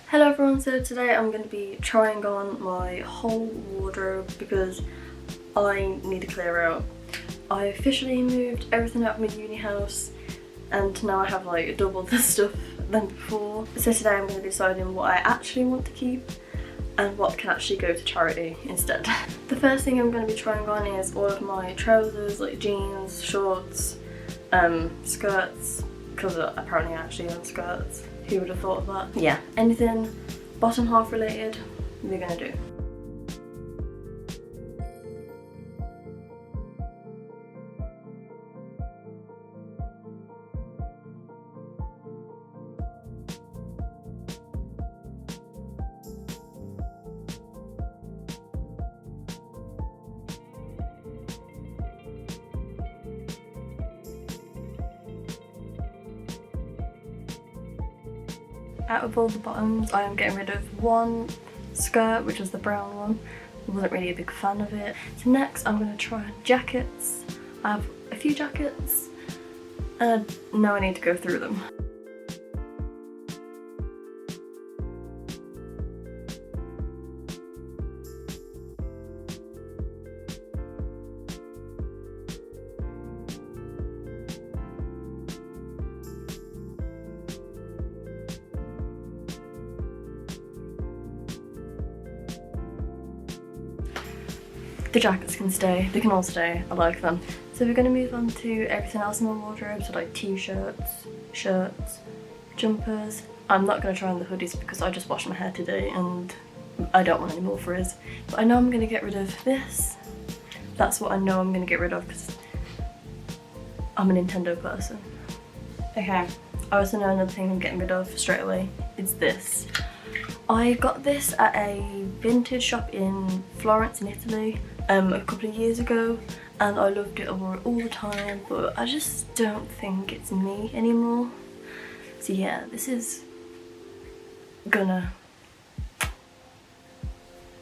Hello everyone, so today I'm going to be trying on my whole wardrobe because I need to clear out. I officially moved everything out of my uni house and now I have like double the stuff than before. So today I'm going to be deciding what I actually want to keep and what can actually go to charity instead. The first thing I'm going to be trying on is all of my trousers, like jeans, shorts, skirts, because apparently I actually own skirts. Who would have thought of that? Yeah, anything bottom half related, we're gonna do. Out of all the bottoms, I am getting rid of one skirt, which is the brown one. I wasn't really a big fan of it. So next I'm going to try jackets. I have a few jackets and I know I need to go through them. The jackets can stay, they can all stay, I like them. So we're going to move on to everything else in the wardrobe, so like t-shirts, shirts, jumpers. I'm not going to try on the hoodies because I just washed my hair today and I don't want any more frizz. But I know I'm going to get rid of this. That's what I know I'm going to get rid of because I'm a Nintendo person. Okay, I also know another thing I'm getting rid of straight away. It's this. I got this at a vintage shop in Florence in Italy a couple of years ago and I loved it, I wore it all the time, but I just don't think it's me anymore. So yeah, this is gonna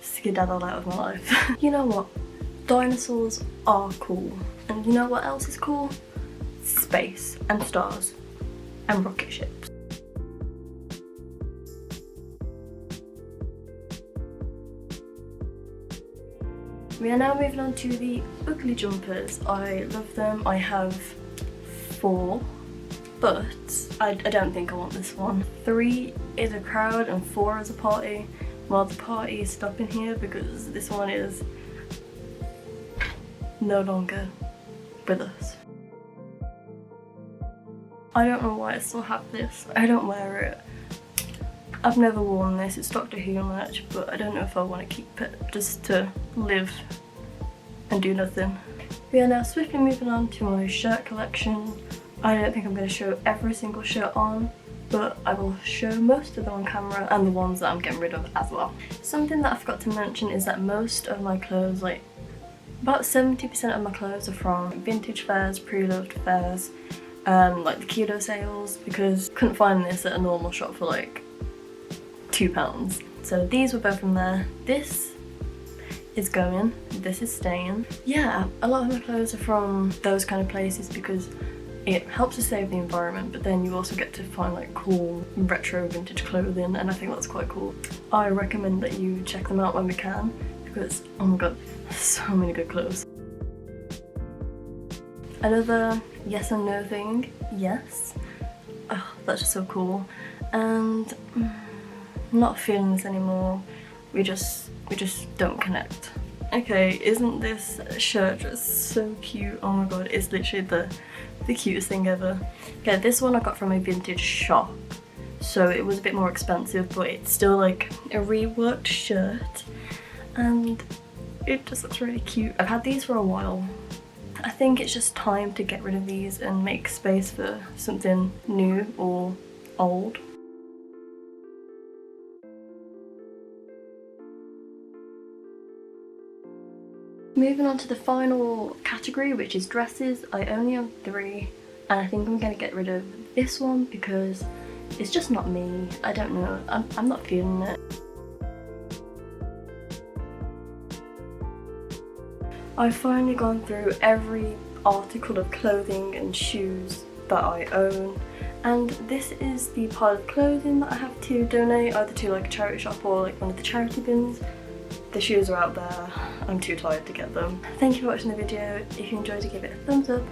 skedaddle out of my life. You know what? Dinosaurs are cool. And you know what else is cool? Space and stars and rocket ships. We are now moving on to the ugly jumpers. I love them. I have 4, but I don't think I want this one. 3 is a crowd and 4 is a party. Well, the party is stopping here because this one is no longer with us. I don't know why I still have this. I don't wear it. I've never worn this, it's Doctor Who merch, but I don't know if I want to keep it just to live and do nothing. We are now swiftly moving on to my shirt collection. I don't think I'm going to show every single shirt on, but I will show most of them on camera and the ones that I'm getting rid of as well. Something that I forgot to mention is that most of my clothes, like about 70% of my clothes are from vintage fairs, pre-loved fairs, like the kilo sales, because I couldn't find this at a normal shop for like £2. So these were both from there. This is going, this is staying. Yeah, a lot of my clothes are from those kind of places because it helps to save the environment, but then you also get to find like cool retro vintage clothing and I think that's quite cool. I recommend that you check them out when we can because oh my god, so many good clothes. Another yes and no thing, yes. Oh, that's just so cool. And I'm not feeling this anymore. We just don't connect. Okay, isn't this shirt just so cute? Oh my god, it's literally the cutest thing ever. Okay, this one I got from a vintage shop, so it was a bit more expensive, but it's still like a reworked shirt and it just looks really cute. I've had these for a while. I think it's just time to get rid of these and make space for something new or old. Moving on to the final category, which is dresses. I only own 3 and I think I'm going to get rid of this one because it's just not me. I don't know, I'm not feeling it. I've finally gone through every article of clothing and shoes that I own And this is the pile of clothing that I have to donate, either to like a charity shop or like one of the charity bins. The shoes are out there, I'm too tired to get them. Thank you for watching the video. If you enjoyed it, give it a thumbs up,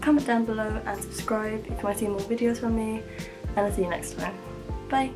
comment down below and subscribe if you want to see more videos from me, and I'll see you next time. Bye!